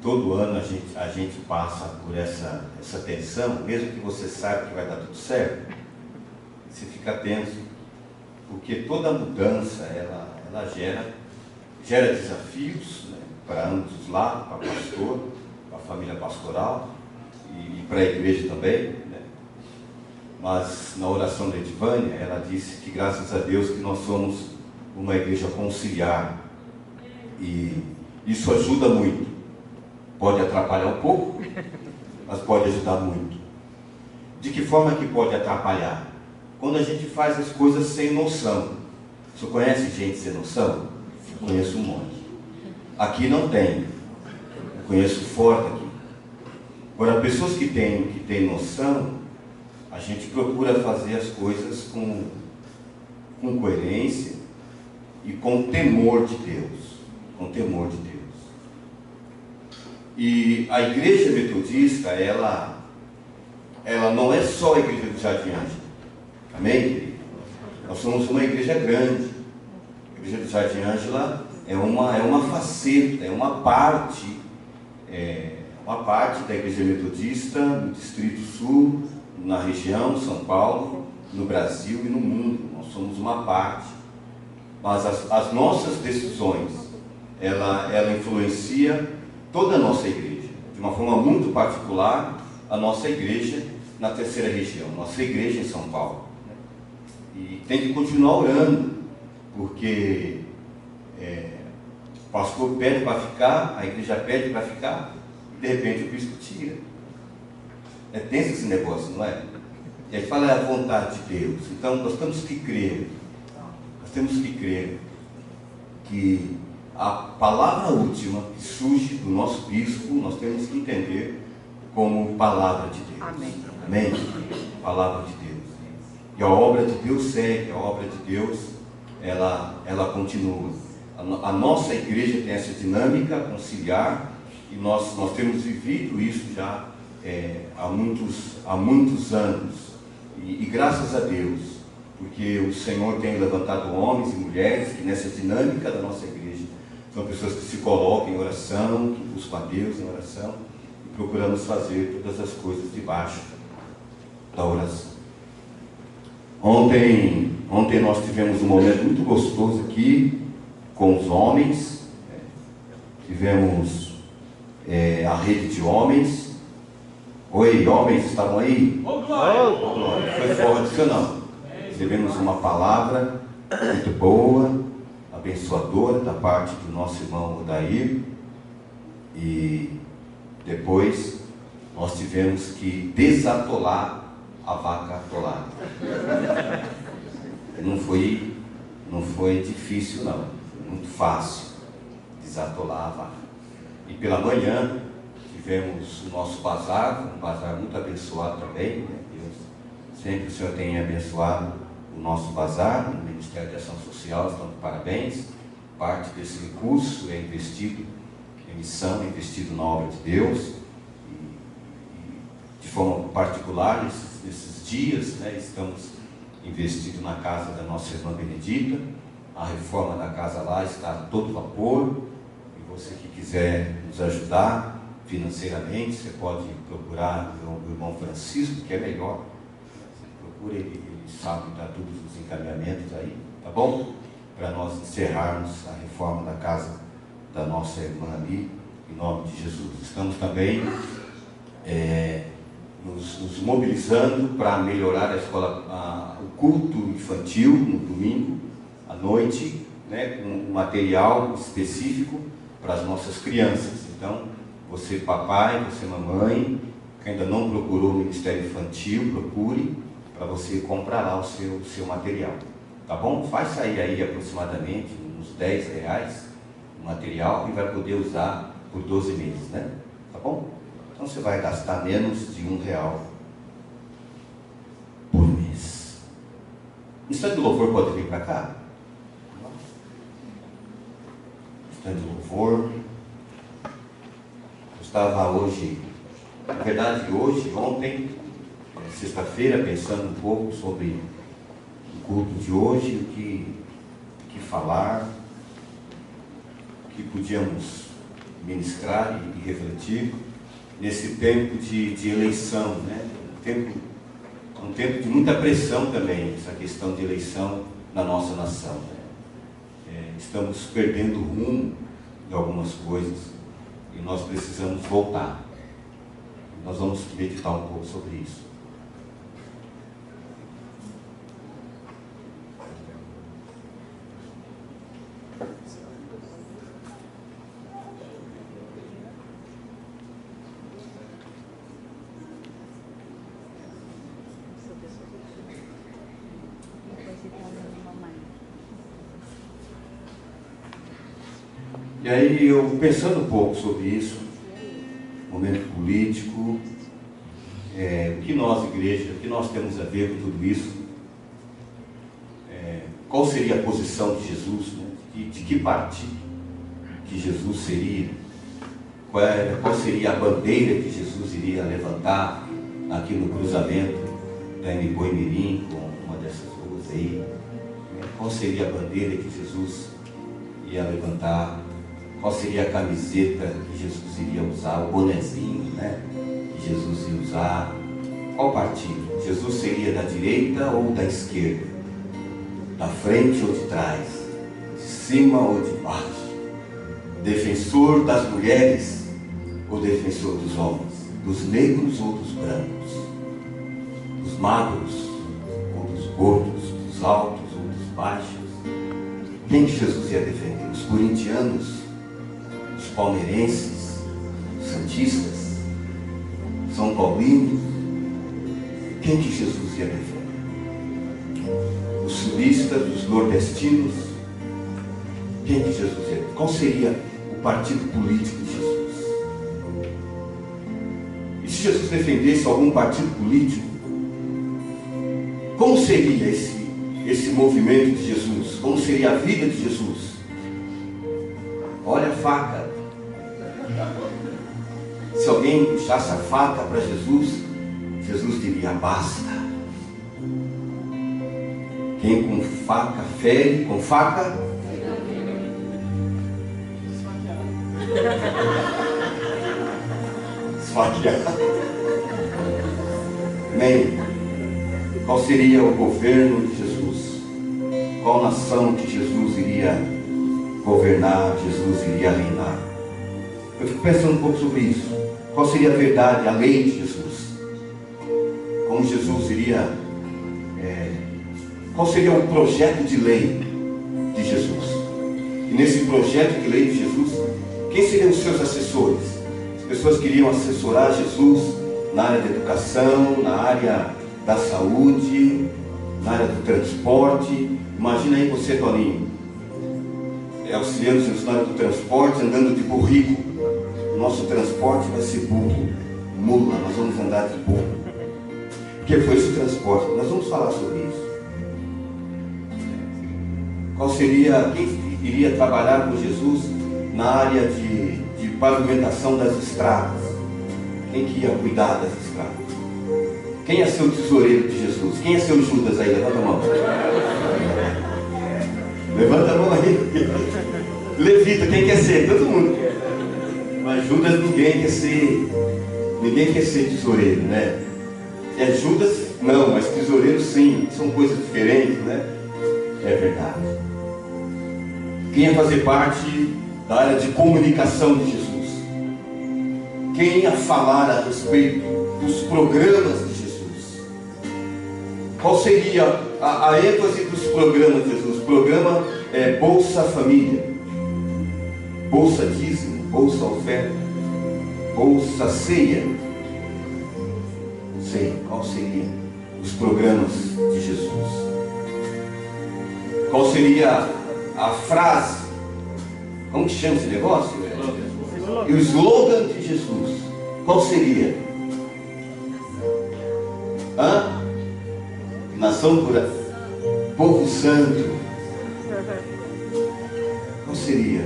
todo ano a gente passa por essa tensão, mesmo que você saiba que vai dar tudo certo, você fica tenso, porque toda mudança, ela gera desafios, né, para ambos os lados, para o pastor, para a família pastoral e para a igreja também, né? Mas na oração da Edvânia, ela disse que graças a Deus que nós somos uma igreja conciliar, e isso ajuda muito. Pode atrapalhar um pouco, mas pode ajudar muito. De que forma que pode atrapalhar? Quando a gente faz as coisas sem noção. Você conhece gente sem noção? Eu conheço um monte. Aqui não tem. Eu conheço forte aqui. Agora, pessoas que têm noção, a gente procura fazer as coisas com coerência e com temor de Deus. Com temor de Deus. E a igreja metodista, ela não é só a igreja do Jardim Ângela. Amém, querido? Nós somos uma igreja grande. A igreja do Jardim Ângela é uma faceta, é uma parte da igreja metodista no Distrito Sul, na região, São Paulo, no Brasil e no mundo. Nós somos uma parte. Mas as nossas decisões, ela influencia toda a nossa igreja, de uma forma muito particular, a nossa igreja na terceira região, nossa igreja em São Paulo. E tem que continuar orando, porque o pastor pede para ficar, a igreja pede para ficar, e de repente o bispo tira. É tenso esse negócio, não é? E aí fala, é a vontade de Deus. Então nós temos que crer que a palavra última que surge do nosso bispo, nós temos que entender como palavra de Deus. Amém. Amém? Palavra de Deus. E a obra de Deus segue, a obra de Deus, ela continua. A nossa igreja tem essa dinâmica conciliar, e nós temos vivido isso já há muitos anos. E graças a Deus, porque o Senhor tem levantado homens e mulheres que nessa dinâmica da nossa igreja são pessoas que se colocam em oração, que buscam a Deus em oração, e procuramos fazer todas as coisas debaixo da oração. Ontem nós tivemos um momento muito gostoso aqui com os homens, tivemos a rede de homens. Oi, homens, estavam aí? Ô, glória! Foi forte, não? Recebemos uma palavra muito boa, abençoadora, da parte do nosso irmão Odair, e depois nós tivemos que desatolar a vaca atolada. Não foi difícil, não, foi muito fácil desatolar a vaca. E pela manhã tivemos o nosso bazar, um bazar muito abençoado também, né? Deus, sempre o Senhor tem abençoado o nosso bazar, no Ministério de Ação Social, estão de parabéns. Parte desse recurso é investido em missão, é investido na obra de Deus, e de forma particular, nesses dias, né, estamos investindo na casa da nossa irmã Benedita. A reforma da casa lá está a todo vapor, e você que quiser nos ajudar financeiramente, você pode procurar o irmão Francisco, que é melhor. Você procura ele sabe dar todos os encaminhamentos aí, tá bom? Para nós encerrarmos a reforma da casa da nossa irmã ali, em nome de Jesus. Estamos também nos mobilizando para melhorar a escola, o culto infantil no domingo, à noite, né, com um material específico para as nossas crianças. Então, você papai, você mamãe, que ainda não procurou o Ministério Infantil, procure, para você comprar lá o seu material. Tá bom? Faz sair aí aproximadamente uns R$10 o material, e vai poder usar por 12 meses, né? Tá bom? Então você vai gastar menos de R$1 por mês. O instante do louvor pode vir para cá? Instante do louvor. Eu estava hoje, na verdade ontem, sexta-feira, pensando um pouco sobre o culto de hoje, o que falar, o que podíamos ministrar e refletir nesse tempo de eleição, né? Um tempo de muita pressão também, essa questão de eleição na nossa nação, né? Estamos perdendo o rumo de algumas coisas e nós precisamos voltar. Nós vamos meditar um pouco sobre isso. E aí, eu pensando um pouco sobre isso, momento político, o que nós, igreja, o que nós temos a ver com tudo isso, qual seria a posição de Jesus, né? De que partido que Jesus seria, qual seria a bandeira que Jesus iria levantar aqui no cruzamento da Boi-Mirim com uma dessas ruas aí, qual seria a bandeira que Jesus ia levantar, qual seria a camiseta que Jesus iria usar, o bonezinho, né, que Jesus ia usar, qual partido? Jesus seria da direita ou da esquerda? Da frente ou de trás? De cima ou de baixo? Defensor das mulheres ou defensor dos homens? Dos negros ou dos brancos? Dos magros ou dos gordos? Dos altos ou dos baixos? Quem que Jesus ia defender? Os corintianos? Os palmeirenses? Os santistas? São paulinos? Quem que Jesus ia defender? Os sulistas, os nordestinos? Quem que Jesus ia defender? Qual seria o partido político de Jesus? E se Jesus defendesse algum partido político, como seria esse movimento de Jesus? Como seria a vida de Jesus? Olha a faca. Se alguém puxasse a faca para Jesus, Jesus diria: basta. Quem com faca fere, com faca esfaquear. Amém. Qual seria o governo de Jesus? Qual nação que Jesus iria governar, Jesus iria reinar? Eu fico pensando um pouco sobre isso. Qual seria a verdade, a lei de Jesus? Como Jesus iria... qual seria o projeto de lei de Jesus? E nesse projeto de lei de Jesus, quem seriam os seus assessores? As pessoas queriam assessorar Jesus na área da educação, na área da saúde, na área do transporte. Imagina aí você, Toninho, auxiliando os funcionários do transporte, andando de burrico. O nosso transporte vai ser burro, mula, nós vamos andar de burro. Porque foi esse transporte, nós vamos falar sobre isso. Qual seria, quem iria trabalhar com Jesus na área de pavimentação das estradas? Quem que ia cuidar das estradas? Quem ia ser o tesoureiro de Jesus? Quem ia ser o Judas aí? Levanta a mão. Levanta a mão aí. Levita, quem quer ser? Todo mundo quer. Mas Judas ninguém quer ser tesoureiro, né? É Judas? Não, mas tesoureiro sim. São coisas diferentes, né? É verdade. Quem ia fazer parte da área de comunicação de Jesus? Quem ia falar a respeito dos programas de Jesus? Qual seria a ênfase dos programas de Jesus? O programa Bolsa Família, Bolsa Dízimo, Bolsa Oferta, Bolsa Ceia. Não sei qual seria os programas de Jesus. Qual seria a frase? Como que chama esse negócio? E o slogan de Jesus, qual seria? Nação pura, povo santo. Qual seria?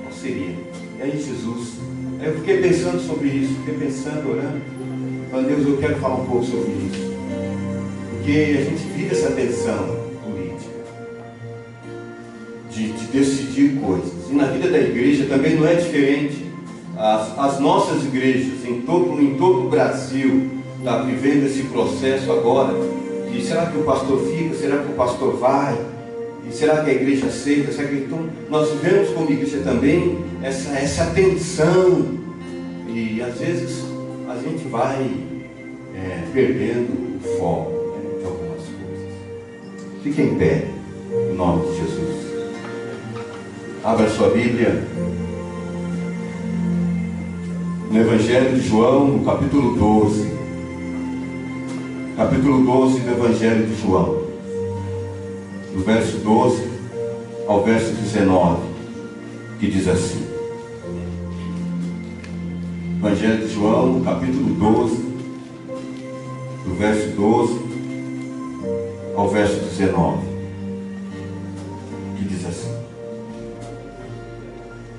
Qual seria? E aí Jesus, eu fiquei pensando sobre isso, orando, falando: Deus, eu quero falar um pouco sobre isso, porque a gente vive essa tensão política. de decidir coisas. E na vida da igreja também não é diferente. As nossas igrejas em todo o Brasil estão vivendo esse processo agora. E será que o pastor fica? Será que o pastor vai? E será que a igreja aceita? Será que... Então, nós vivemos como igreja também essa tensão. E às vezes a gente vai perdendo o foco de algumas coisas. Fique em pé, em nome de Jesus. Abra sua Bíblia no Evangelho de João, no capítulo 12. Capítulo 12 do Evangelho de João, do verso 12 ao verso 19, que diz assim. Evangelho de João, capítulo 12, do verso 12 ao verso 19, que diz assim.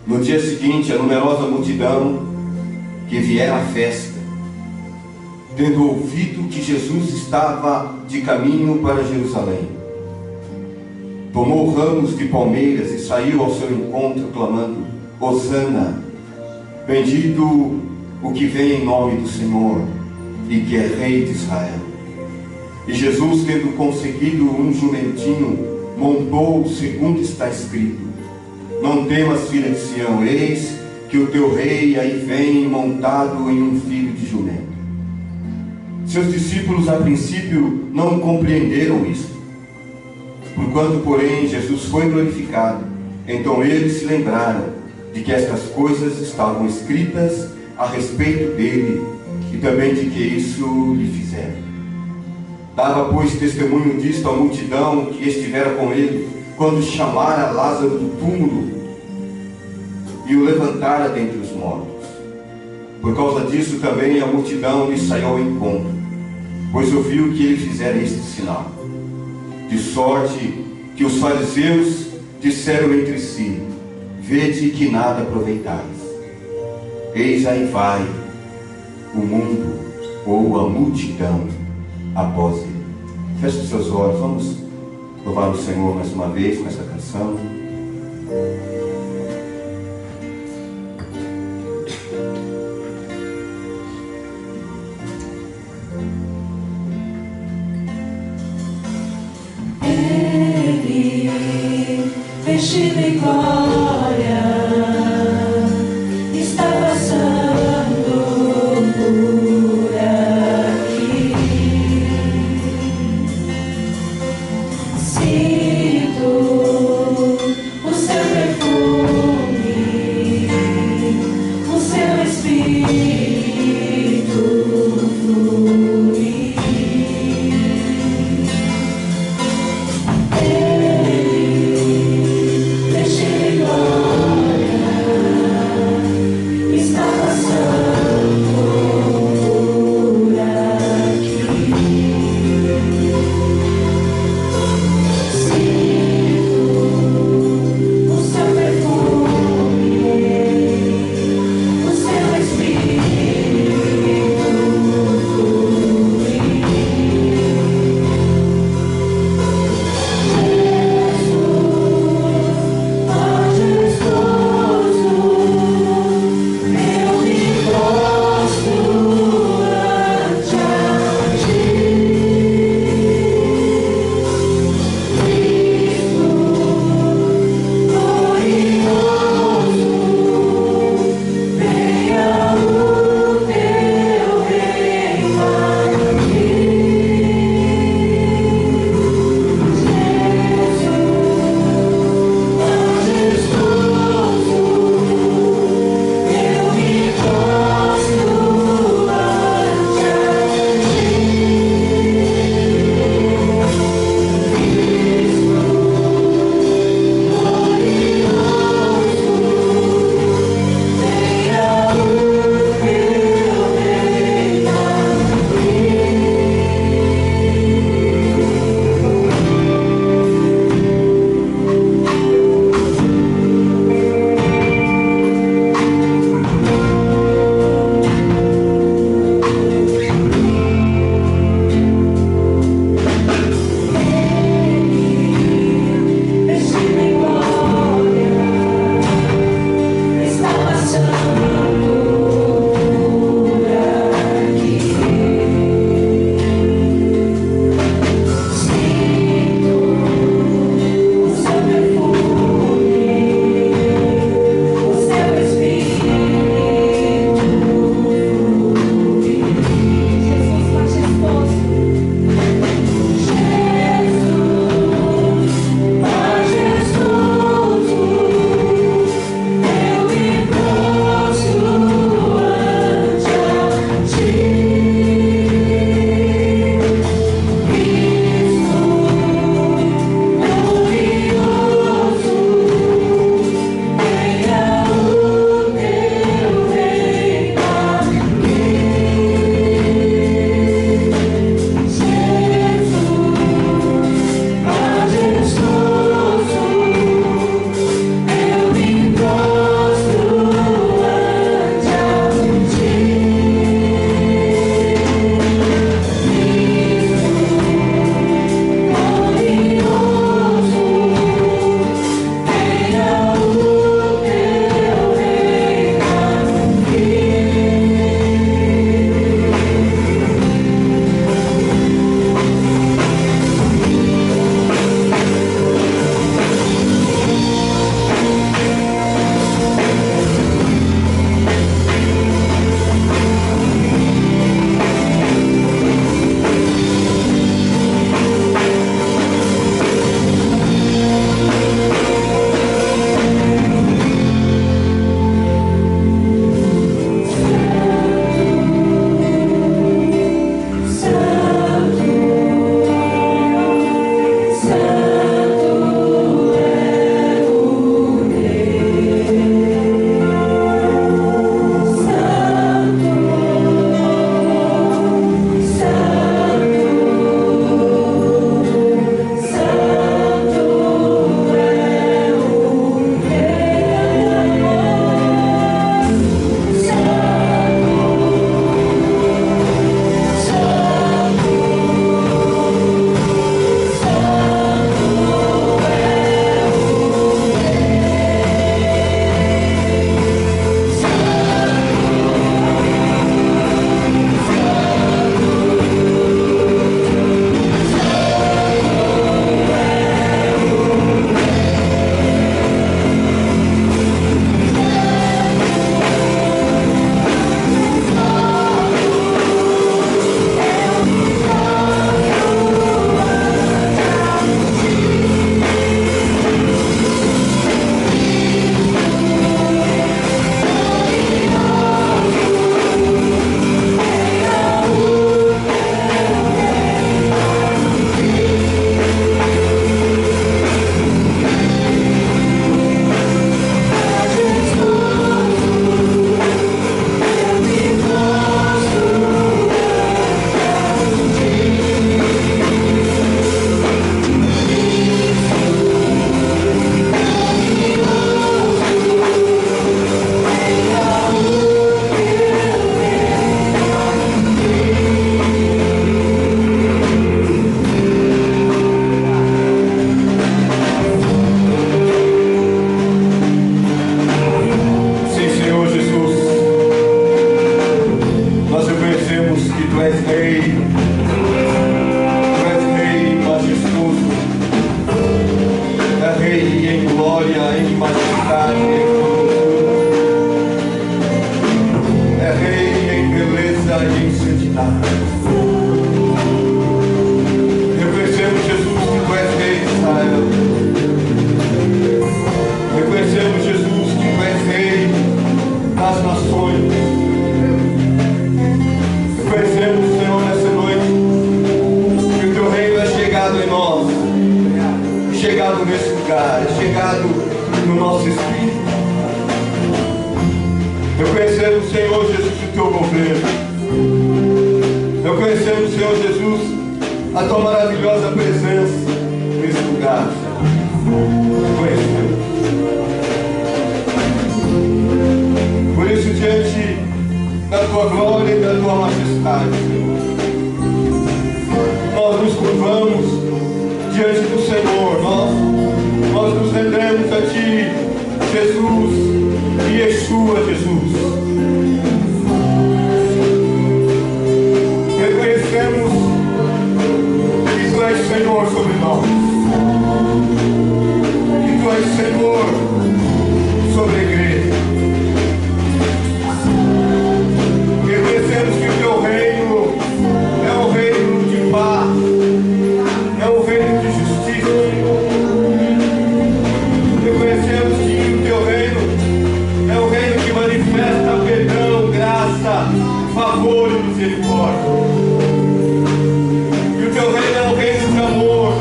No dia seguinte, a numerosa multidão que viera à festa, tendo ouvido que Jesus estava de caminho para Jerusalém, tomou ramos de palmeiras e saiu ao seu encontro, clamando: Hosana, bendito o que vem em nome do Senhor e que é Rei de Israel. E Jesus, tendo conseguido um jumentinho, montou segundo está escrito: Não temas, filha de Sião, eis que o teu rei aí vem montado em um filho de jumento. Seus discípulos a princípio não compreenderam isso. Porquanto, porém, Jesus foi glorificado, então eles se lembraram de que estas coisas estavam escritas a respeito dele e também de que isso lhe fizeram. Dava, pois, testemunho disto à multidão que estivera com ele, quando chamara Lázaro do túmulo e o levantara dentre os mortos. Por causa disso também a multidão lhe saiu ao encontro, pois ouviu que ele fizera este sinal. De sorte que os fariseus disseram entre si: Vede que nada aproveitais. Eis aí vai o mundo, ou a multidão, após ele. Feche os seus olhos, vamos louvar o Senhor mais uma vez com essa canção. Ele, vestido em glória, está passando por aqui. Sinto o seu perfume, o seu espírito fluir. Ele lugar, é chegado no nosso espírito. Reconhecemos, Senhor Jesus, o teu governo. Reconhecemos, Senhor Jesus, a tua maravilhosa presença nesse lugar, Senhor. Reconhecemos. Por isso, diante da tua glória e da tua majestade, Senhor, nós nos curvamos diante do Senhor, nós nos rendemos a Ti, Jesus e Yeshua, Jesus. Reconhecemos que Tu és Senhor sobre nós, que Tu és Senhor sobre a igreja. Reconhecemos que o Teu reino é um reino de paz, é um reino de justiça, Senhor. Reconhecemos que o Teu reino é um reino que manifesta perdão, graça, favor e misericórdia. E o Teu reino é um reino de amor,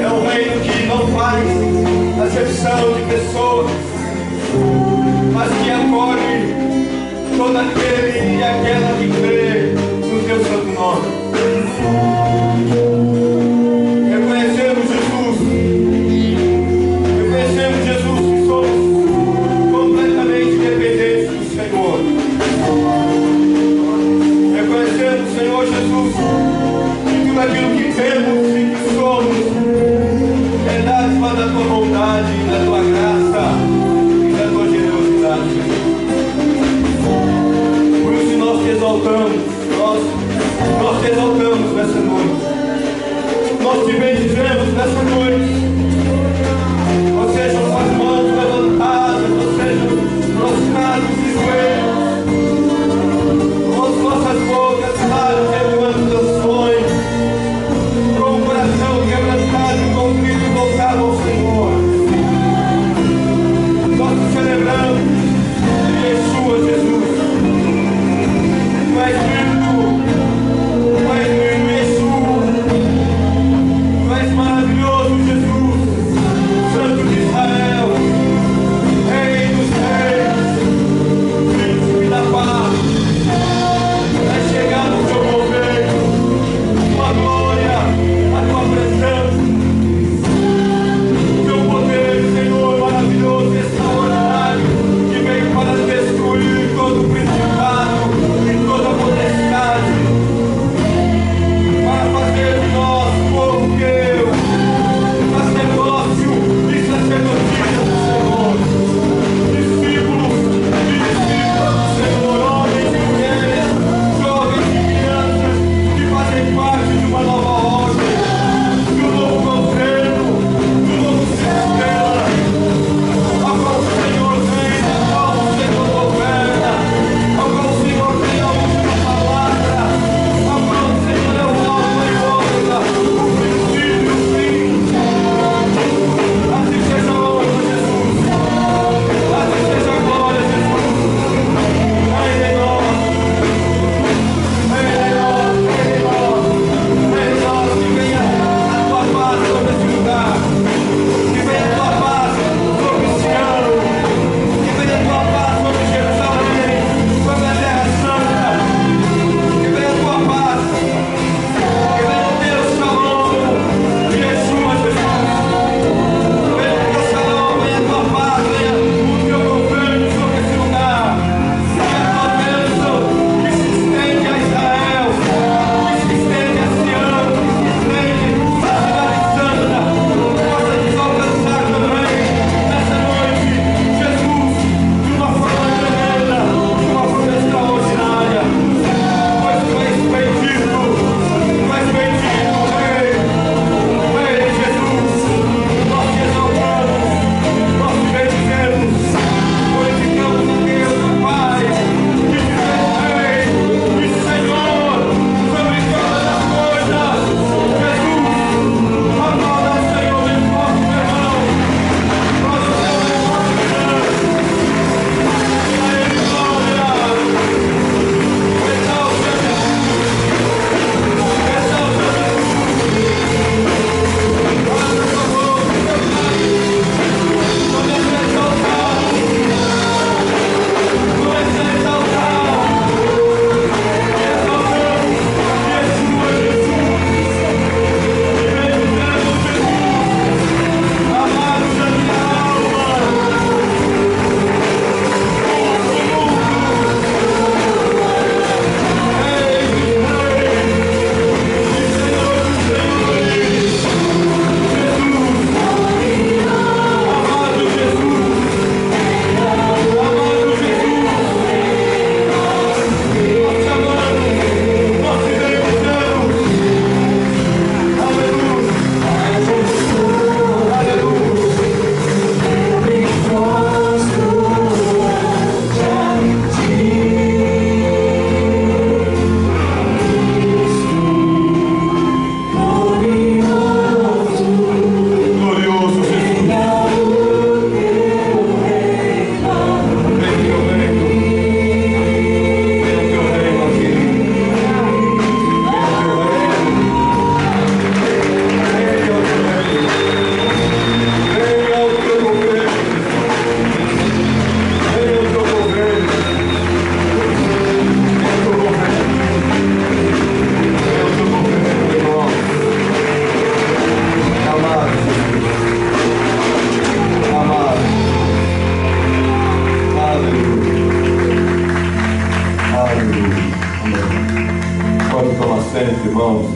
é um reino que não faz acepção de pessoas, mas que acolhe todo aquele e aquela que crê no Teu santo nome. Reconhecemos, Jesus, que somos completamente dependentes do Senhor. Reconhecemos, Senhor Jesus, que tudo aquilo que temos e que somos é dádiva da Tua bondade, da Tua graça e da Tua generosidade, Jesus. Por isso nós te exaltamos,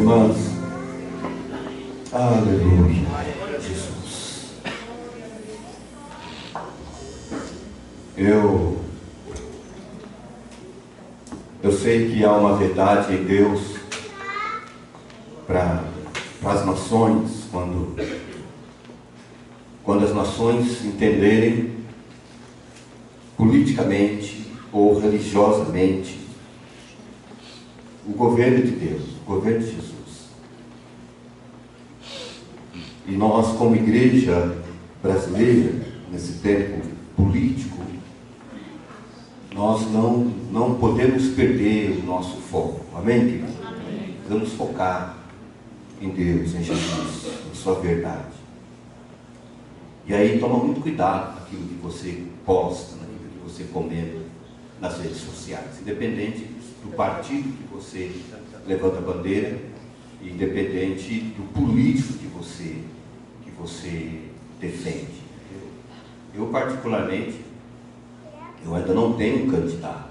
irmãs? Aleluia, Jesus. Eu sei que há uma verdade em Deus para as nações, quando as nações entenderem politicamente ou religiosamente o governo de Deus, o governo de Jesus. E nós, como igreja brasileira, nesse tempo político, nós não podemos perder o nosso foco. Amém, queridos? Amém. Vamos focar em Deus, em Jesus, em sua verdade. E aí toma muito cuidado com aquilo que você posta, né, que você comenta nas redes sociais, independente do partido que você levanta a bandeira, independente do político que você defende. Eu particularmente, eu ainda não tenho um candidato.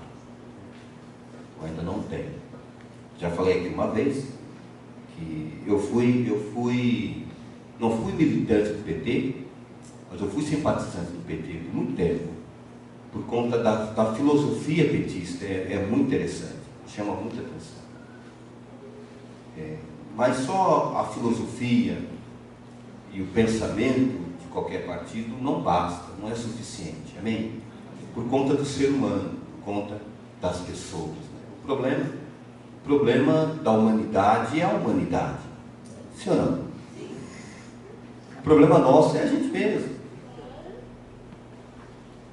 Eu ainda não tenho. Já falei aqui uma vez que eu não fui militante do PT, mas eu fui simpatizante do PT por muito tempo, por conta da filosofia petista. É muito interessante, chama muita atenção. Mas só a filosofia e o pensamento de qualquer partido não basta, não é suficiente, amém? Por conta do ser humano, por conta das pessoas, né? O problema da humanidade é a humanidade, sim ou não? O problema nosso é a gente mesmo.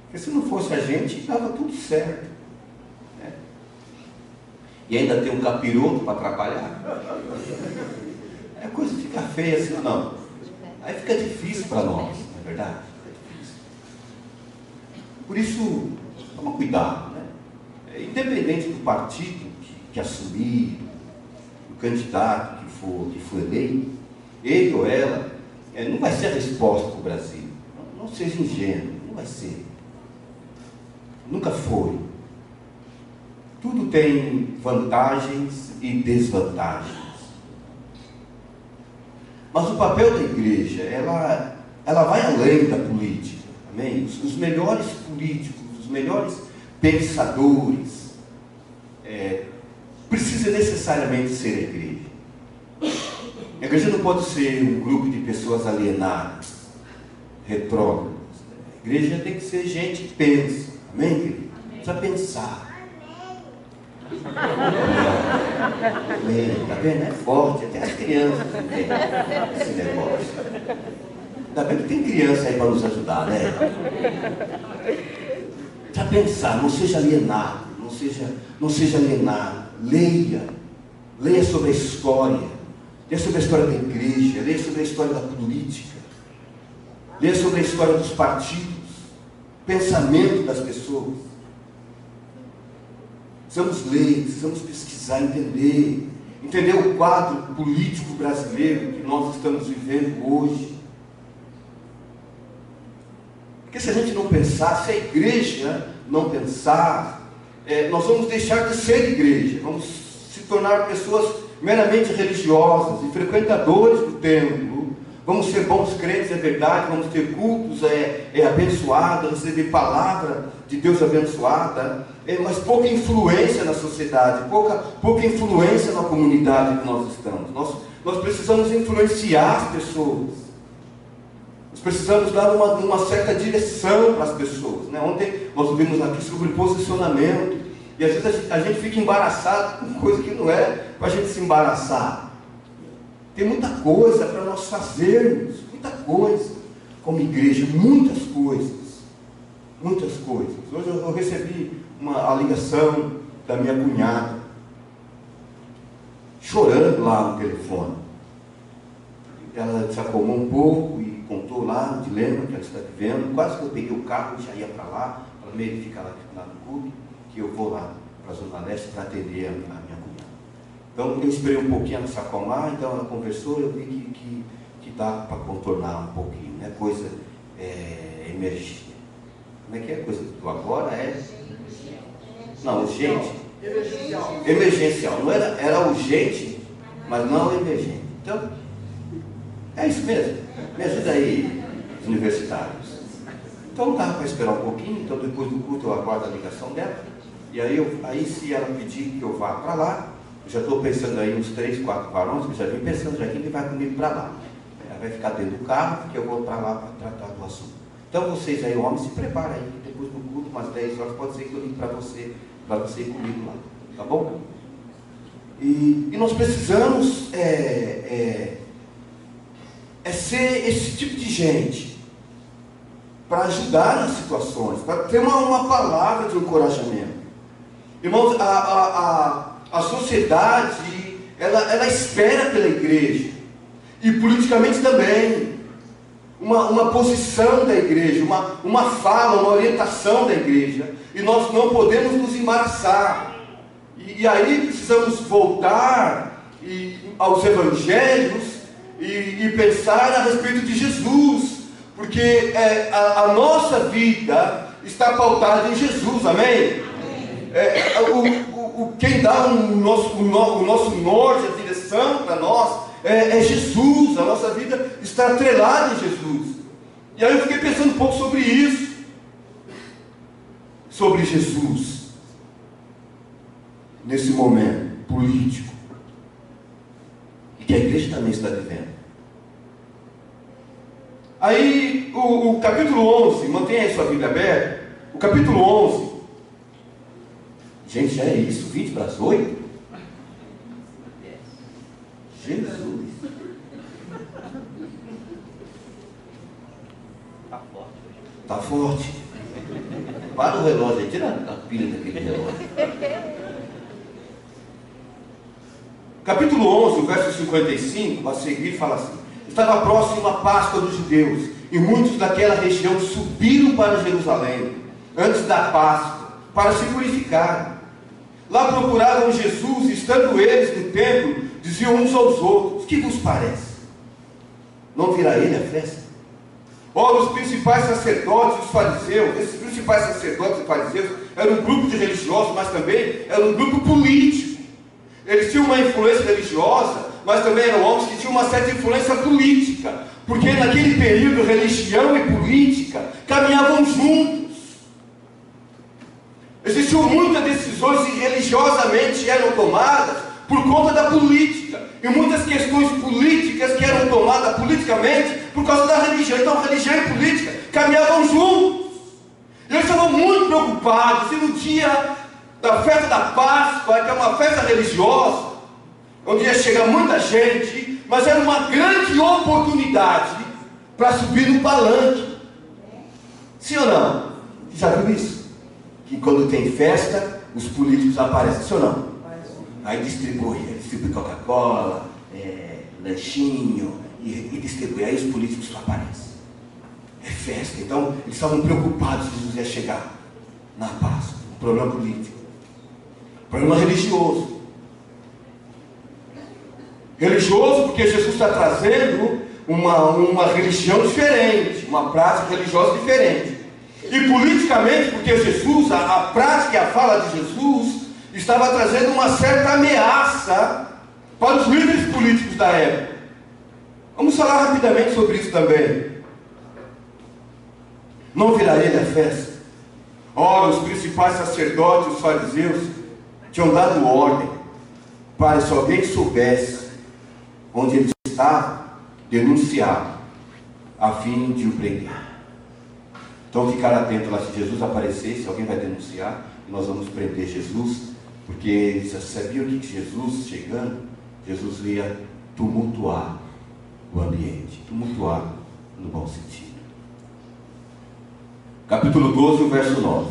Porque se não fosse a gente, estava tudo certo, né? E ainda tem um capiroto para atrapalhar. A coisa fica feia, sim ou não? Aí fica difícil para nós, não é verdade? Fica difícil. Por isso, toma cuidado, né? Independente do partido que assumir, do candidato que for eleito, ele ou ela não vai ser a resposta para o Brasil. Não seja ingênuo, não vai ser. Nunca foi. Tudo tem vantagens e desvantagens. Mas o papel da igreja, ela vai além da política, amém? Os melhores políticos, os melhores pensadores, precisam necessariamente ser a igreja. A igreja não pode ser um grupo de pessoas alienadas, retrógradas. A igreja tem que ser gente que pensa, amém, querido? Precisa pensar. Tá vendo? É forte, até as crianças têm esse negócio. Ainda bem que tem criança aí para nos ajudar, né? Precisa pensar, não seja alienado, não seja alienado. Leia sobre a história, leia sobre a história da igreja, leia sobre a história da política, leia sobre a história dos partidos, pensamento das pessoas. Precisamos ler, precisamos pesquisar, entender o quadro político brasileiro que nós estamos vivendo hoje. Porque se a gente não pensar, se a igreja não pensar, nós vamos deixar de ser igreja, vamos se tornar pessoas meramente religiosas e frequentadores do templo. Vamos ser bons crentes, é verdade, vamos ter cultos abençoados, receber palavra de Deus abençoada, mas pouca influência na sociedade, pouca influência na comunidade que nós estamos. Nós precisamos influenciar as pessoas, nós precisamos dar uma certa direção para as pessoas, né? Ontem nós ouvimos aqui sobre posicionamento, e às vezes a gente fica embaraçado com coisa que não é para a gente se embaraçar. Tem muita coisa para nós fazermos, muita coisa, como igreja, muitas coisas. Hoje eu recebi a ligação da minha cunhada, chorando lá no telefone. Ela se acalmou um pouco e contou lá o dilema que ela está vivendo. Quase que eu peguei o carro e já ia para lá, para meio ficar lá no clube, que eu vou lá para a Zona Leste para atender a minha cunhada. Então eu esperei um pouquinho ela se acalmar, então ela conversou, eu vi que dá para contornar um pouquinho, né? Coisa emergente. Como é que é? Coisa do agora não, urgente. Emergencial. Não era urgente, mas não emergente. Então, é isso mesmo. Me ajuda aí, os universitários. Então dá para esperar um pouquinho, então depois do culto eu aguardo a ligação dela. E aí se ela pedir que eu vá para lá, eu já estou pensando aí uns 3, 4 varões, que já vim pensando já quem que vai comigo para lá. Ela vai ficar dentro do carro, porque eu vou para lá para tratar do assunto. Então vocês aí, homens, se preparem aí, depois do culto, umas 10 horas, pode ser que eu ligue para você ir comigo lá, tá bom? E nós precisamos ser esse tipo de gente para ajudar nas situações, para ter uma palavra de encorajamento. Irmãos, a sociedade, ela espera pela igreja, e politicamente também, uma posição da igreja, uma fala, uma orientação da igreja, e nós não podemos nos embaraçar. E aí precisamos voltar aos evangelhos e pensar a respeito de Jesus, porque a nossa vida está pautada em Jesus, amém? Quem dá o nosso norte, a direção para nós, é Jesus. A nossa vida está atrelada em Jesus. E aí eu fiquei pensando um pouco sobre isso, sobre Jesus, nesse momento político, e que a igreja também está vivendo. Aí o capítulo 11, mantenha aí sua Bíblia aberta, o capítulo 11, gente, já é isso, 20 para as 8? Jesus! Está forte. Para o relógio aí, tira a pilha daquele relógio. Capítulo 11, o verso 55, a seguir fala assim: estava próximo a Páscoa dos judeus, e muitos daquela região subiram para Jerusalém, antes da Páscoa, para se purificarem. Lá procuravam Jesus, e estando eles no templo, diziam uns aos outros: que vos parece? Não virá ele a festa? Ora, os principais sacerdotes e os fariseus, esses principais sacerdotes e fariseus eram um grupo de religiosos, mas também eram um grupo político. Eles tinham uma influência religiosa, mas também eram homens que tinham uma certa influência política, porque naquele período religião e política caminhavam juntos. Existiam muitas decisões que religiosamente eram tomadas por conta da política, e muitas questões políticas que eram tomadas politicamente por causa da religião. Então religião e política caminhavam juntos. E eles estavam muito preocupados se no dia da festa da Páscoa, que é uma festa religiosa, onde ia chegar muita gente, mas era uma grande oportunidade para subir no palanque. Sim ou não? Já viu isso? Que quando tem festa, os políticos aparecem, sim ou não? Aí distribui Coca-Cola, lanchinho, e distribui, aí os políticos aparecem. É festa. Então eles estavam preocupados se Jesus ia chegar na Páscoa. Um problema político, problema religioso. Religioso porque Jesus está trazendo uma religião diferente, uma prática religiosa diferente. E politicamente porque Jesus, a prática e a fala de Jesus estava trazendo uma certa ameaça para os líderes políticos da época. Vamos falar rapidamente sobre isso também. Não virá ele a festa? Ora, os principais sacerdotes e os fariseus tinham dado ordem para, se alguém soubesse onde ele estava, denunciar, a fim de o prender. Então ficar atento lá, se Jesus aparecesse, alguém vai denunciar, e nós vamos prender Jesus, porque eles sabiam que Jesus chegando, Jesus ia tumultuar o ambiente, tumultuar no bom sentido. Capítulo 12, o verso 9.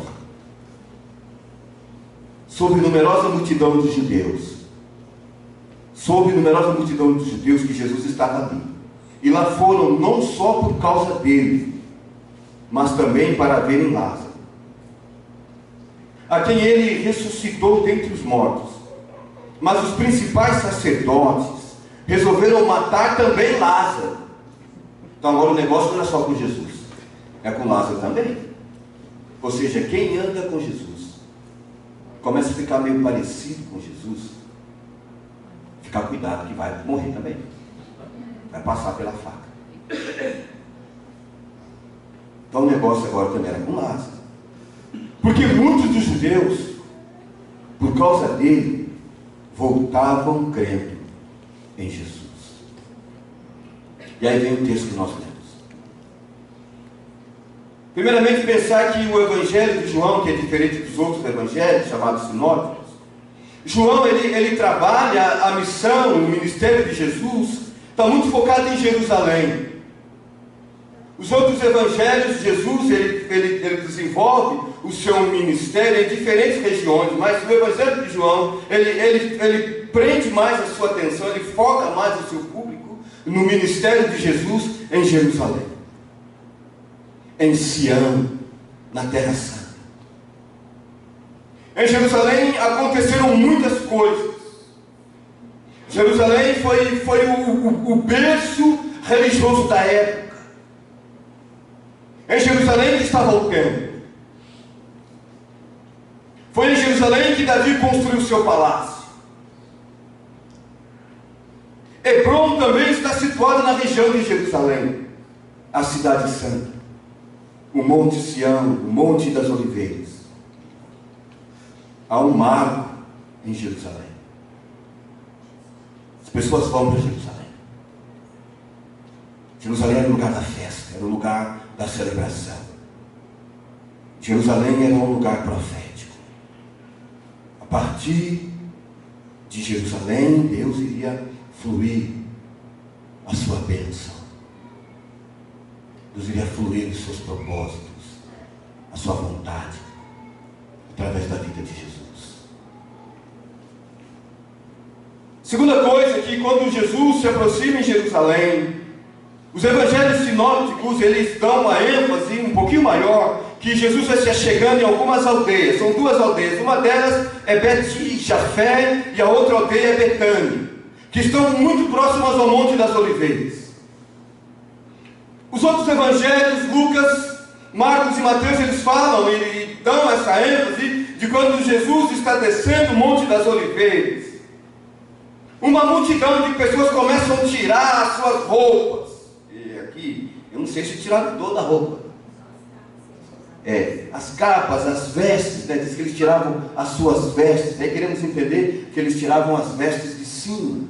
Sobre numerosa multidão dos judeus, que Jesus estava ali, e lá foram não só por causa dele, mas também para verem Lázaro, a quem ele ressuscitou dentre os mortos. Mas os principais sacerdotes resolveram matar também Lázaro. Então agora o negócio não é só com Jesus, é com Lázaro também. Ou seja, quem anda com Jesus começa a ficar meio parecido com Jesus, ficar cuidado que vai morrer também. Vai passar pela faca. Então o negócio agora também era com Lázaro. Porque muitos dos judeus, por causa dele, voltavam crendo em Jesus. E aí vem o texto que nós lemos. Primeiramente, pensar que o Evangelho de João, que é diferente dos outros evangelhos, chamados sinóticos, João, ele trabalha a missão, o ministério de Jesus, está muito focado em Jerusalém. Os outros evangelhos de Jesus, ele desenvolve o seu ministério em diferentes regiões, mas o evangelho de João, ele prende mais a sua atenção, ele foca mais o seu público no ministério de Jesus em Jerusalém, em Sião, na Terra Santa. Em Jerusalém aconteceram muitas coisas. Jerusalém foi o berço religioso da época. Em Jerusalém que estava o templo. Foi em Jerusalém que Davi construiu o seu palácio. Hebrom também está situado na região de Jerusalém, a cidade santa, o Monte Sião, o Monte das Oliveiras. Há um marco em Jerusalém. As pessoas vão para Jerusalém. Jerusalém era o lugar da festa, era o lugar da celebração. Jerusalém era um lugar profético. A partir de Jerusalém, Deus iria fluir a sua bênção. Deus iria fluir os seus propósitos, a sua vontade, através da vida de Jesus. Segunda coisa é que quando Jesus se aproxima em Jerusalém, os evangelhos sinópticos, eles dão uma ênfase um pouquinho maior, que Jesus vai se chegando em algumas aldeias. São duas aldeias, uma delas é Bet-Jafé e a outra aldeia é Betânia, que estão muito próximas ao Monte das Oliveiras. Os outros evangelhos, Lucas, Marcos e Mateus, eles falam e dão essa ênfase de quando Jesus está descendo o Monte das Oliveiras. Uma multidão de pessoas começam a tirar as suas roupas. E aqui, eu não sei se tiraram toda a roupa. As capas, as vestes, né? Diz que eles tiravam as suas vestes. Aí queremos entender que eles tiravam as vestes de cima.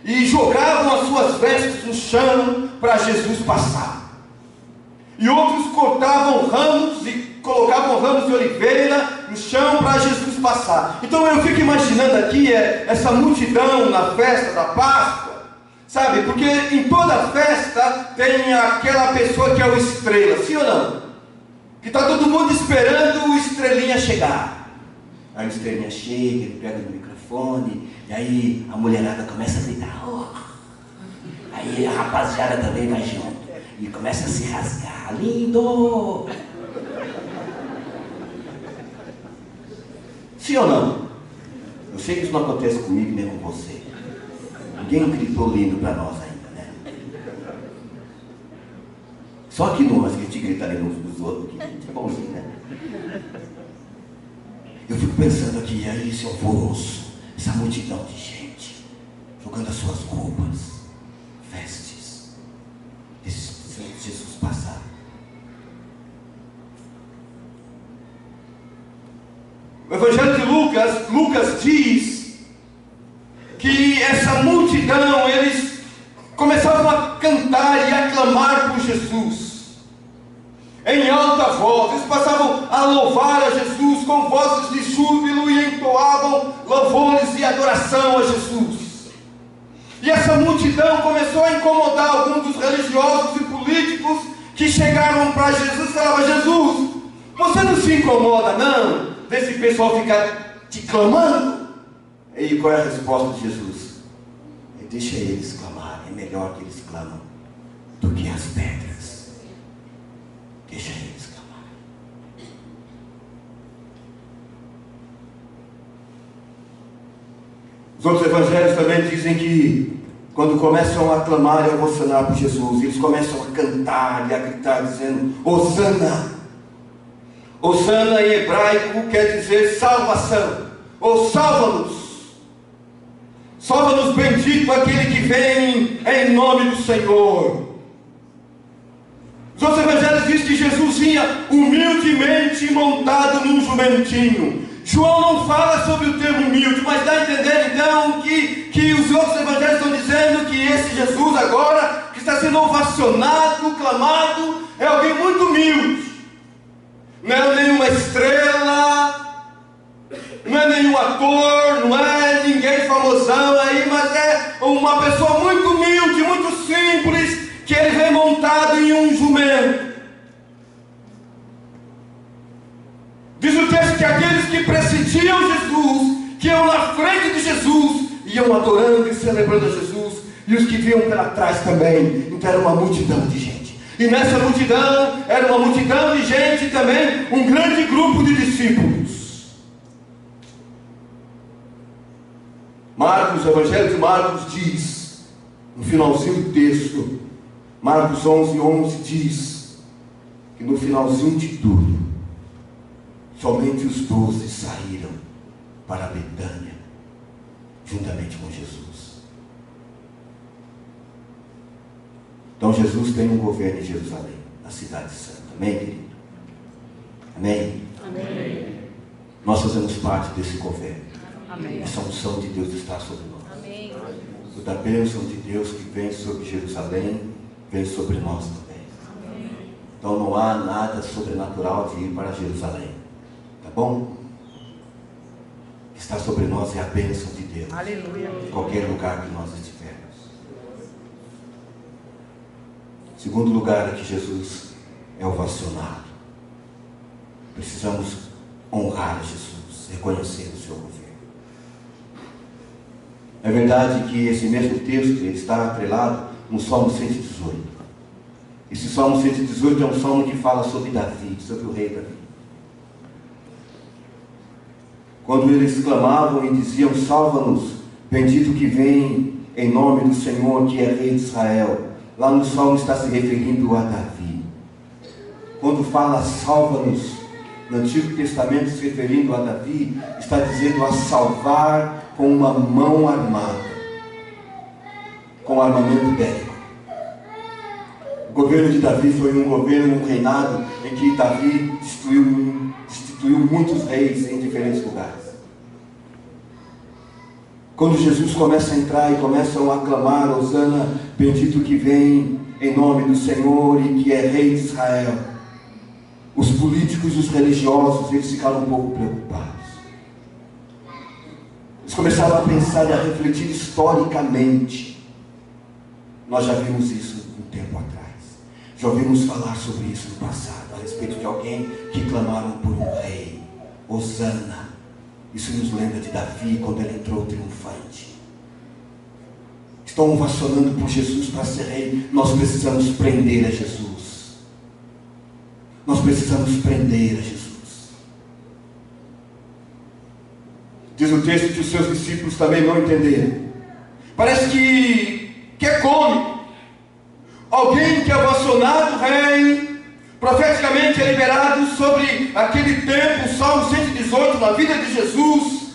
E jogavam as suas vestes no chão para Jesus passar. E outros cortavam ramos e colocavam ramos de oliveira no chão para Jesus passar. Então eu fico imaginando aqui essa multidão na festa da Páscoa, sabe? Porque em toda festa tem aquela pessoa que é o estrela, sim ou não? Que está todo mundo esperando o estrelinha chegar. Aí o estrelinha chega, ele pega no microfone, e aí a mulherada começa a gritar. Oh! Aí a rapaziada também vai junto e começa a se rasgar. Lindo! Sim ou não? Eu sei que isso não acontece comigo nem com você. Ninguém gritou lindo para nós ainda, né? Só que nós que a gente gritaria uns dos outros, que a gente é bonzinho, né? Eu fico pensando aqui, aí esse alvoroço, essa multidão de gente, jogando as suas roupas, vestes, Jesus passar. O Evangelho de Lucas diz que essa multidão, eles começavam a cantar e a clamar por Jesus em alta voz. Eles passavam a louvar a Jesus com vozes de júbilo e entoavam louvores e adoração a Jesus. E essa multidão começou a incomodar alguns dos religiosos e políticos que chegaram para Jesus e falavam: Jesus, você não se incomoda não desse pessoal ficar te clamando? E qual é a resposta de Jesus? Deixa eles clamar, é melhor que eles clamam do que as pedras. Deixa eles clamar. Os outros evangelhos também dizem que quando começam a clamar e a ovacionar por Jesus, eles começam a cantar e a gritar dizendo: Hosana! Hosana em hebraico quer dizer salvação, ou salva-nos. Salva-nos, bendito aquele que vem em nome do Senhor. Os outros evangelhos dizem que Jesus vinha humildemente montado num jumentinho. João não fala sobre o termo humilde, mas dá a entender então que os outros evangelhos estão dizendo que esse Jesus agora, que está sendo ovacionado, clamado, é alguém muito humilde. Não é nenhuma estrela, não é nenhum ator, não é ninguém famosão aí, mas é uma pessoa muito humilde, muito simples, que ele vem montado em um jumento. Diz o texto que aqueles que precediam Jesus, que iam na frente de Jesus, iam adorando e celebrando a Jesus, e os que vinham pela trás também. Então era uma multidão de gente. E nessa multidão, era uma multidão de gente também, um grande grupo de discípulos. Marcos, o Evangelho de Marcos diz, no finalzinho do texto, Marcos 11:11 diz, que no finalzinho de tudo, somente os 12 saíram para Betânia, juntamente com Jesus. Então Jesus tem um governo em Jerusalém, na cidade santa. Amém, querido? Amém? Amém. Nós fazemos parte desse governo. Amém. Essa unção de Deus está sobre nós. Amém. Toda a bênção de Deus que vem sobre Jerusalém, vem sobre nós também. Amém. Então não há nada sobrenatural de ir para Jerusalém. Tá bom? O que está sobre nós é a bênção de Deus. Aleluia. Em qualquer lugar que nós estivermos. Segundo lugar é que Jesus é ovacionado. Precisamos honrar Jesus, reconhecer o seu governo. É verdade que esse mesmo texto ele está atrelado no Salmo 118. Esse Salmo 118 é um salmo que fala sobre Davi, sobre o rei Davi. Quando eles clamavam e diziam: salva-nos, bendito que vem em nome do Senhor, que é rei de Israel. Lá no salmo está se referindo a Davi. Quando fala salva-nos, no Antigo Testamento se referindo a Davi, está dizendo a salvar com uma mão armada, com armamento bélico. O governo de Davi foi um governo, um reinado em que Davi destituiu muitos reis em diferentes lugares. Quando Jesus começa a entrar e começam a clamar: Hosana, bendito que vem em nome do Senhor e que é rei de Israel, os políticos e os religiosos, eles ficaram um pouco preocupados. Eles começaram a pensar e a refletir historicamente. Nós já vimos isso um tempo atrás. Já ouvimos falar sobre isso no passado, a respeito de alguém que clamaram por um rei. Hosana. Isso nos lembra de Davi, quando ele entrou triunfante. Estão ovacionando por Jesus para ser rei. Nós precisamos prender a Jesus. Nós precisamos prender a Jesus. Diz o texto que os seus discípulos também não entenderam. Parece que é cômico. Alguém que é ovacionado rei, profeticamente é liberado sobre aquele tempo, o Salmo 118, na vida de Jesus.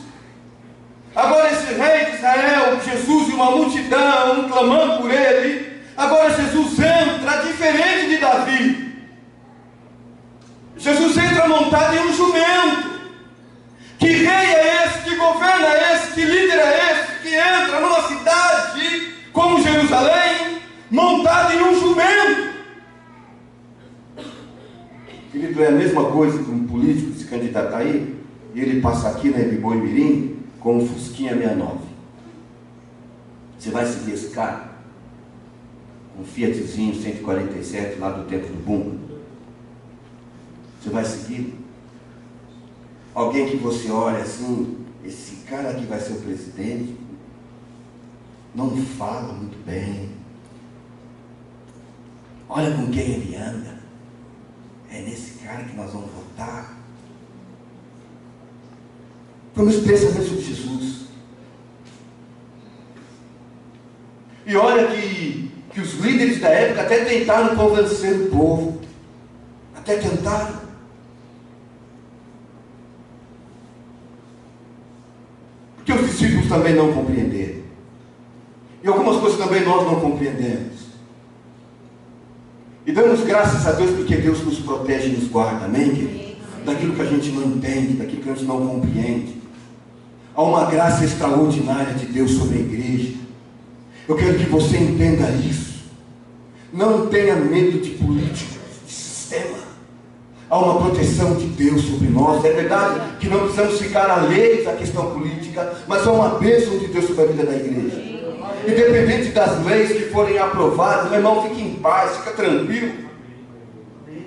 Agora esse rei de Israel, Jesus e uma multidão clamando por ele. Agora Jesus entra diferente de Davi. Jesus entra montado em um jumento. Que rei é esse? Que governo é esse? Que líder é esse? Que entra numa cidade como Jerusalém, montado em um jumento. Querido, é a mesma coisa que um político se candidatar aí, e ele passa aqui na Biboi Mirim com um Fusquinha 69. Você vai seguir esse cara? Um Fiatzinho 147 lá do tempo do Bunga. Você vai seguir? Alguém que você olha assim, esse cara aqui vai ser o presidente, não fala muito bem, olha com quem ele anda, é nesse cara que nós vamos votar. Foi o mesmo pensamento sobre Jesus. E olha que os líderes da época até tentaram convencer o povo, até tentaram. Porque os discípulos também não compreenderam. E algumas coisas também nós não compreendemos. E damos graças a Deus porque Deus nos protege e nos guarda, amém, querido? Daquilo que a gente não entende, daquilo que a gente não compreende. Há uma graça extraordinária de Deus sobre a igreja. Eu quero que você entenda isso. Não tenha medo de política, de sistema. Há uma proteção de Deus sobre nós. É verdade que não precisamos ficar alheios à questão política, mas há uma bênção de Deus sobre a vida da igreja. Independente das leis que forem aprovadas, meu irmão, fique em paz, fica tranquilo.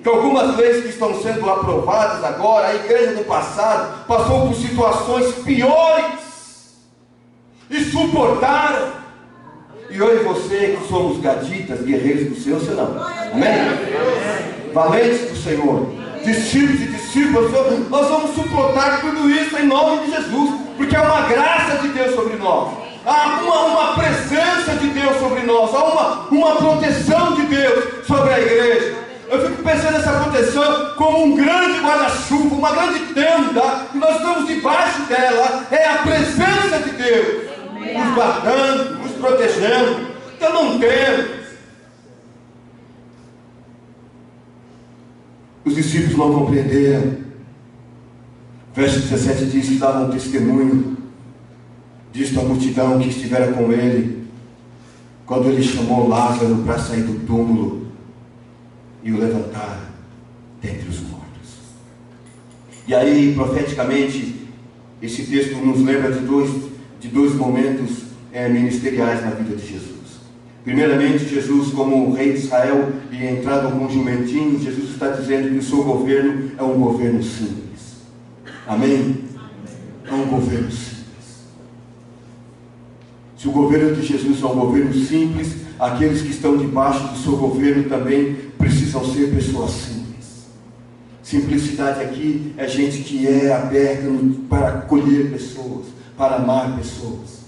Que algumas leis que estão sendo aprovadas agora, a igreja do passado passou por situações piores e suportaram. E eu e você que somos gaditas, guerreiros do Senhor, você não. Amém? Valentes do Senhor, discípulos e discípulas, nós vamos suportar tudo isso em nome de Jesus, porque é uma graça de Deus sobre nós. Há uma presença de Deus sobre nós, há uma proteção de Deus sobre a igreja. Eu fico pensando nessa proteção como um grande guarda-chuva, uma grande tenda, que nós estamos debaixo dela. É a presença de Deus, nos guardando, nos protegendo. Então não temos. Os discípulos não compreenderam. Verso 17 diz que davam testemunho disto a multidão que estivera com ele, quando ele chamou Lázaro para sair do túmulo e o levantar dentre os mortos. E aí, profeticamente, esse texto nos lembra de dois momentos ministeriais na vida de Jesus. Primeiramente, Jesus como rei de Israel e entrado com um jumentinho, Jesus está dizendo que o seu governo é um governo simples. Amém? É um governo simples. Se o governo de Jesus é um governo simples, aqueles que estão debaixo do seu governo também precisam ser pessoas simples. Simplicidade aqui é gente que é aberta para acolher pessoas, para amar pessoas.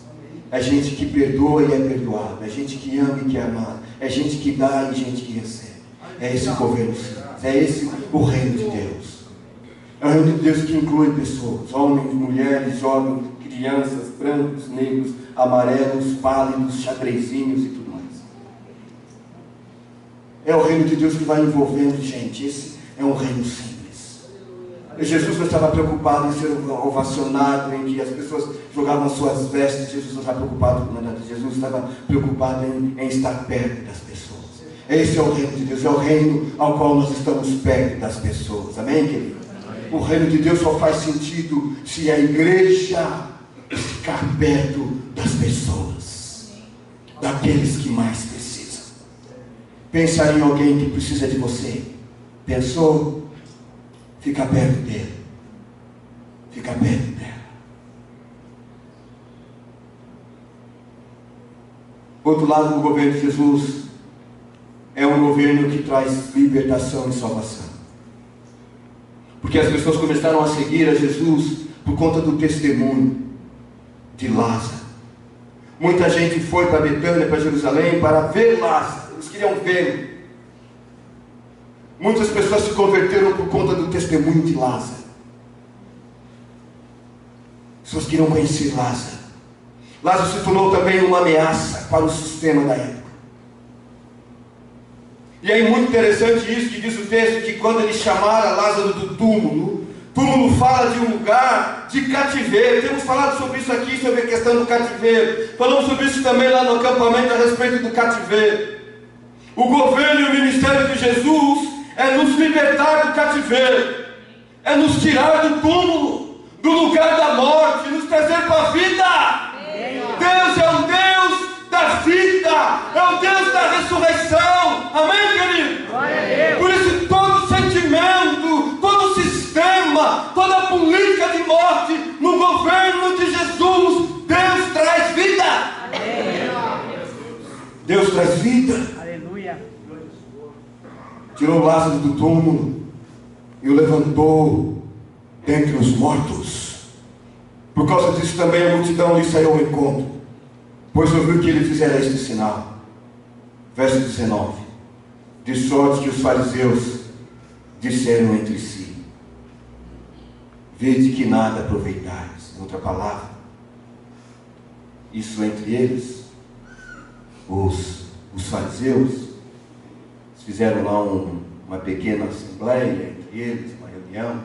É gente que perdoa e é perdoada. É gente que ama e que é amada. É gente que dá e gente que recebe. É esse o governo simples. É esse o reino de Deus. É o reino de Deus que inclui pessoas, homens, mulheres, jovens, crianças, brancos, negros, amarelos, pálidos, xadrezinhos e tudo mais. É o reino de Deus que vai envolvendo gente. Esse é um reino simples. Jesus não estava preocupado em ser ovacionado, em que as pessoas jogavam suas vestes. Jesus não estava preocupado com nada. Jesus estava preocupado em estar perto das pessoas. Esse é o reino de Deus. É o reino ao qual nós estamos perto das pessoas. Amém, querido? O reino de Deus só faz sentido se a igreja ficar perto das pessoas, daqueles que mais precisam. Pensar em alguém que precisa de você. Pensou? Fica perto dele. Fica perto dela. Outro lado do governo de Jesus é um governo que traz libertação e salvação. Porque as pessoas começaram a seguir a Jesus por conta do testemunho de Lázaro. Muita gente foi para Betânia, para Jerusalém, para ver Lázaro. Eles queriam vê-lo. Muitas pessoas se converteram por conta do testemunho de Lázaro. As pessoas queriam conhecer Lázaro. Lázaro se tornou também uma ameaça para o sistema da época. E é muito interessante isso que diz o texto, que quando eles chamaram Lázaro do túmulo, túmulo fala de um lugar de cativeiro. Temos falado sobre isso aqui, sobre a questão do cativeiro. Falamos sobre isso também lá no acampamento a respeito do cativeiro. O governo e o ministério de Jesus é nos libertar do cativeiro, é nos tirar do túmulo, do lugar da morte, nos trazer para a vida. Deus é o Deus da vida, é o Deus da ressurreição. Amém, querido? Por isso todo sentimento, todo sistema, toda política de morte no governo de Jesus, Deus traz vida. Deus traz vida. Aleluia. Tirou Lázaro do túmulo e o levantou dentre os mortos. Por causa disso também a multidão lhe saiu ao encontro, pois ouviu que ele fizera este sinal. Verso 19. De sorte que os fariseus disseram entre si: vede que nada aproveitais. Em outra palavra, isso entre eles os fariseus fizeram lá uma pequena assembleia entre eles, uma reunião.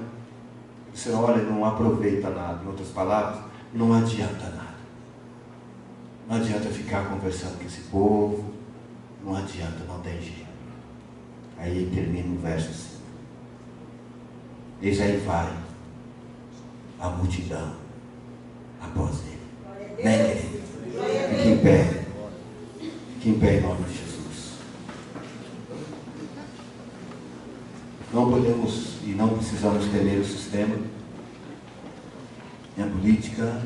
Disseram: olha, não aproveita nada. Em outras palavras, não adianta nada. Não adianta ficar conversando com esse povo. Não adianta, não tem jeito. Aí termina o verso assim: eis aí vai a multidão após ele. Né, querido? Fique em pé. Fique em pé em nome de Jesus. Não podemos e não precisamos temer o sistema, nem a política,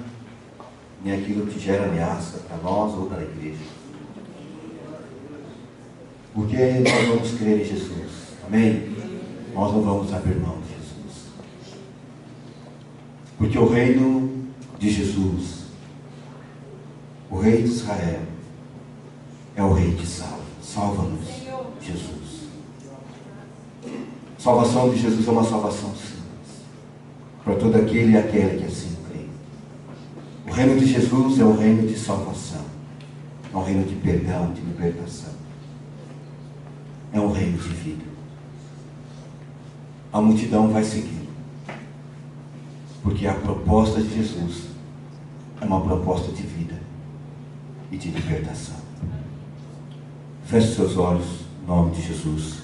nem aquilo que gera ameaça para nós ou para a igreja. Porque nós vamos crer em Jesus. Amém? Nós não vamos abrir mão de Jesus. Porque o reino de Jesus, o rei de Israel, é o rei que salva. Salva-nos, Jesus. A salvação de Jesus é uma salvação simples para todo aquele e aquela que assim crê. O reino de Jesus é um reino de salvação, é um reino de perdão, de libertação, é um reino de vida. A multidão vai seguir, porque a proposta de Jesus é uma proposta de vida e de libertação. Feche seus olhos em nome de Jesus.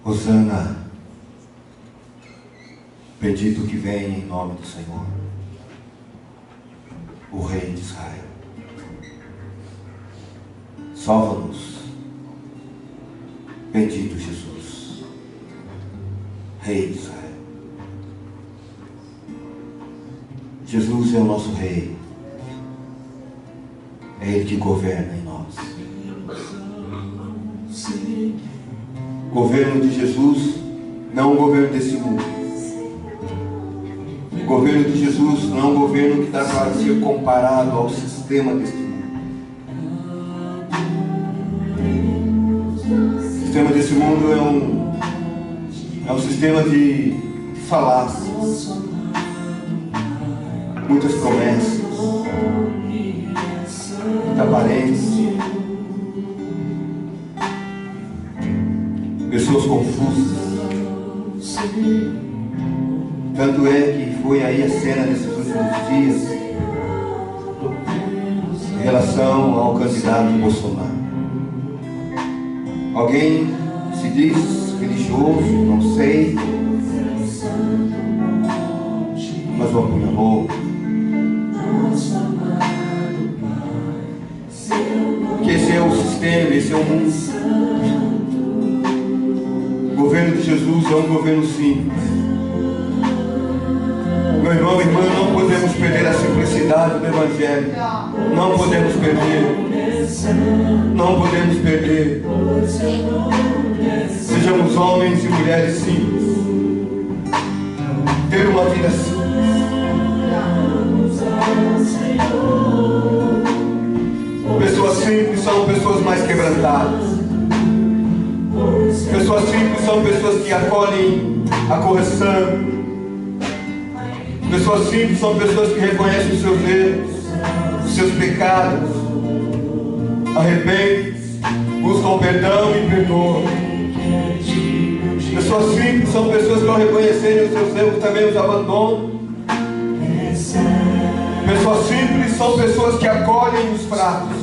Hosana, bendito que vem em nome do Senhor, o Rei de Israel. Salva-nos, bendito Jesus, Rei de Israel. Jesus é o nosso Rei, é Ele que governa em nós. O governo de Jesus não é um governo desse mundo. O governo de Jesus não é um governo que dá para ser comparado ao sistema deste mundo. O sistema desse mundo é um sistema de falácias, muitas promessas, muita aparência, pessoas confusas. Tanto é que foi aí a cena nesses últimos dias em relação ao candidato Bolsonaro. Alguém se diz religioso, não sei, mas o apunhalou. Porque esse é o sistema, esse é o mundo. O governo de Jesus é um governo simples. Meu irmão e irmã, não podemos perder a simplicidade do Evangelho. Não podemos perder. Não podemos perder. Sejamos homens e mulheres simples. Ter uma vida simples. Pessoas simples são pessoas mais quebrantadas. Pessoas simples são pessoas que acolhem a correção. Pessoas simples são pessoas que reconhecem os seus erros, os seus pecados, arrependem-se, buscam perdão e perdoam. Pessoas simples são pessoas que, ao reconhecerem os seus erros, também os abandonam. Pessoas simples são pessoas que acolhem os fracos.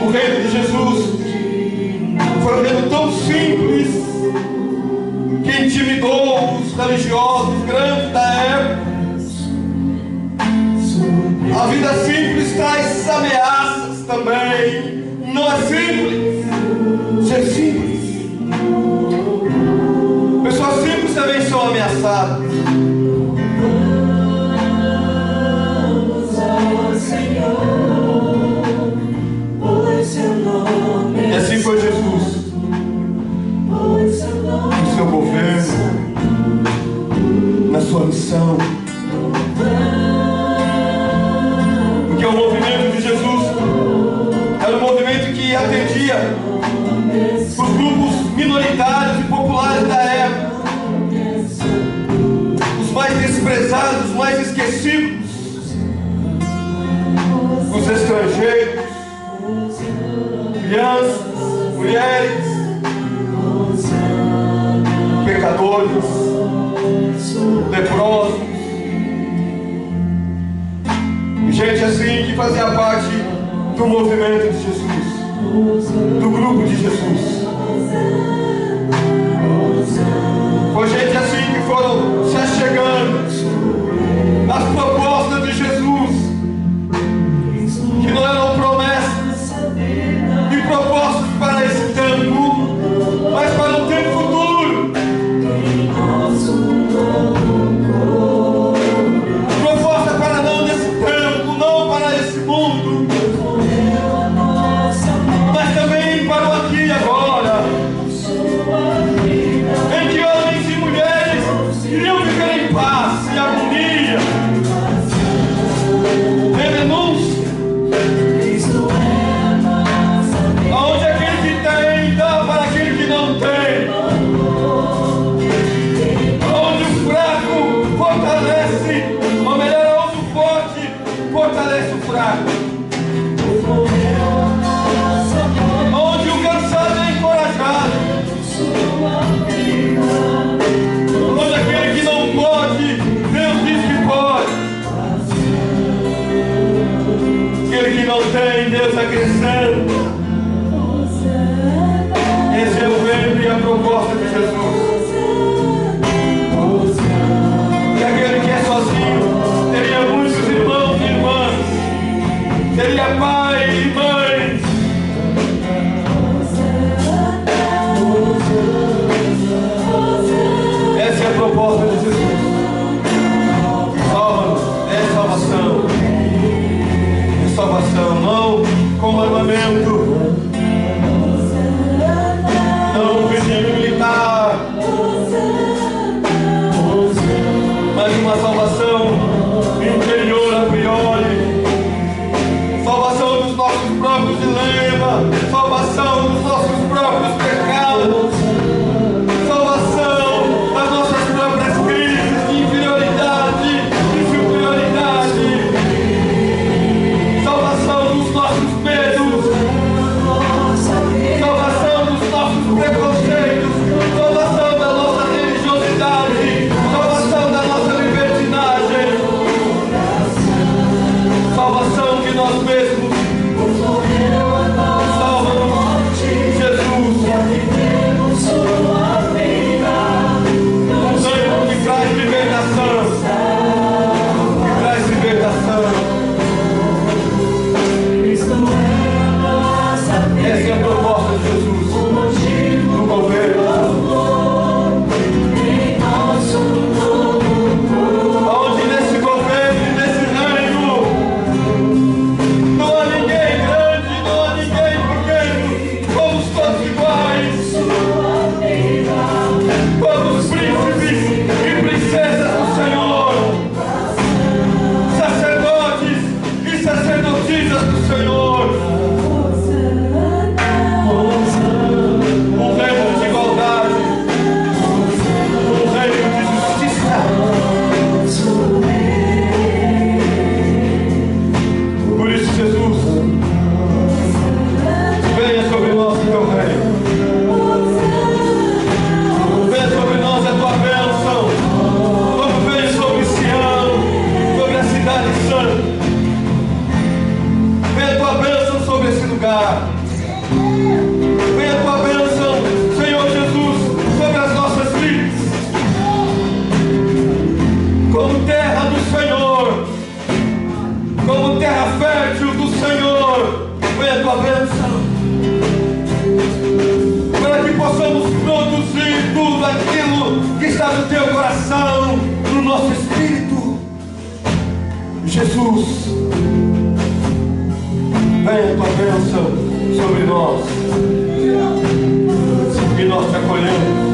O reino de Jesus foi um reino tão simples que intimidou os religiosos grandes da época. A vida simples traz ameaças também. Não é simples ser simples. Pessoas simples também são ameaçadas. E assim foi Jesus. No seu governo, na sua missão. Porque o movimento de Jesus minoritários e populares da época, os mais desprezados, os mais esquecidos, os estrangeiros, crianças, mulheres, pecadores, leprosos, gente assim que fazia parte do movimento de Jesus, do grupo de Jesus. Foi gente assim que foram se achegando às propostas de Jesus, que não eram promessas e propostas para esse tempo, mas para um tempo futuro. Proposta para não nesse tempo, não para esse mundo, mas também para o aqui e agora, em que homens e mulheres iriam viver em paz e harmonia, em renúncia, aonde aquele que tem dá para aquele que não tem, onde o fraco fortalece, ou melhor, onde o forte fortalece o fraco, onde o cansado é encorajado, onde aquele que não pode, Deus diz que pode, aquele que não tem, Deus acrescenta. Esse é o reino e a proposta de Jesus. E aquele que é sozinho teria muitos irmãos e irmãs, teria pai e mãe. Essa é a proposta de Jesus. Salva-nos, é salvação. É salvação, não com armamento, não regime militar, mas uma salvação interior a priori, salvação dos nossos próprios dilemas, salvação dos nossos próprios pecados, salvação das nossas próprias crises de inferioridade e superioridade, salvação dos nossos medos, salvação dos nossos preconceitos, salvação da nossa religiosidade, salvação da nossa libertinagem, salvação de nós mesmos. Salva-nos, Jesus, o sangue que traz libertação, que traz libertação. Essa é a proposta de Jesus no governo, onde nesse governo e nesse reino não há ninguém grande, não há ninguém pequeno, somos todos iguais, todos príncipes e princesas do Senhor, sacerdotes e sacerdotisas do Senhor. Um reino de igualdade, um reino de justiça. Por isso, Jesus, venha sobre nós o teu reino, venha sobre nós a tua bênção, como veio sobre Sião, sobre a cidade santa. Venha a tua bênção sobre esse lugar. Venha a tua bênção, Senhor Jesus, sobre as nossas vidas, como terra do Senhor, como terra fértil do Senhor. Venha a tua bênção, para que possamos produzir tudo aquilo que está no teu coração, no nosso espírito. Jesus, venha a tua bênção sobre nós, e nós te acolhemos.